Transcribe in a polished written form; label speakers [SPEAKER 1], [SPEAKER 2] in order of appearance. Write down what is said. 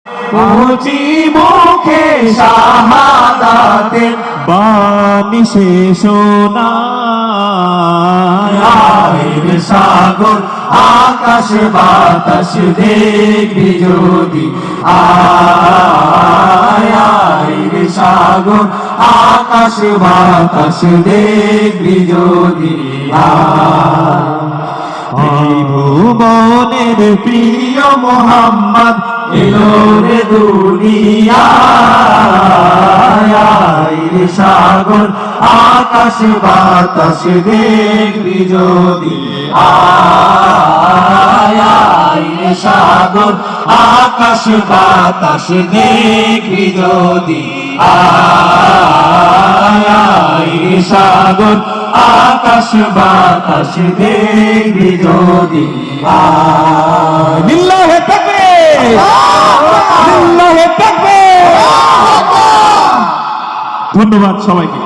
[SPEAKER 1] উঁচি মুখে শাহাদাতের
[SPEAKER 2] বাণী সে শোনায়।
[SPEAKER 1] আয়ের সাগর আকাশ বাতাস দেখবি যদি আয়ের সাগর আকাশ বাতাস দেখবি যদি
[SPEAKER 2] এই ভুবনের
[SPEAKER 1] প্রিয় মোহাম্মদ এলো রে দুনিয়ায় সাগর আকাশ বাতাস দেখবি যদি আয় সাগর আকাশ বাতাস দেখবি যদি আয় সাগর আকাশ বাতাস দেখবি যদি
[SPEAKER 2] লিল্লাহে তাকবীর, লিল্লাহে তাকবীর। ধন্যবাদ সবাইকে।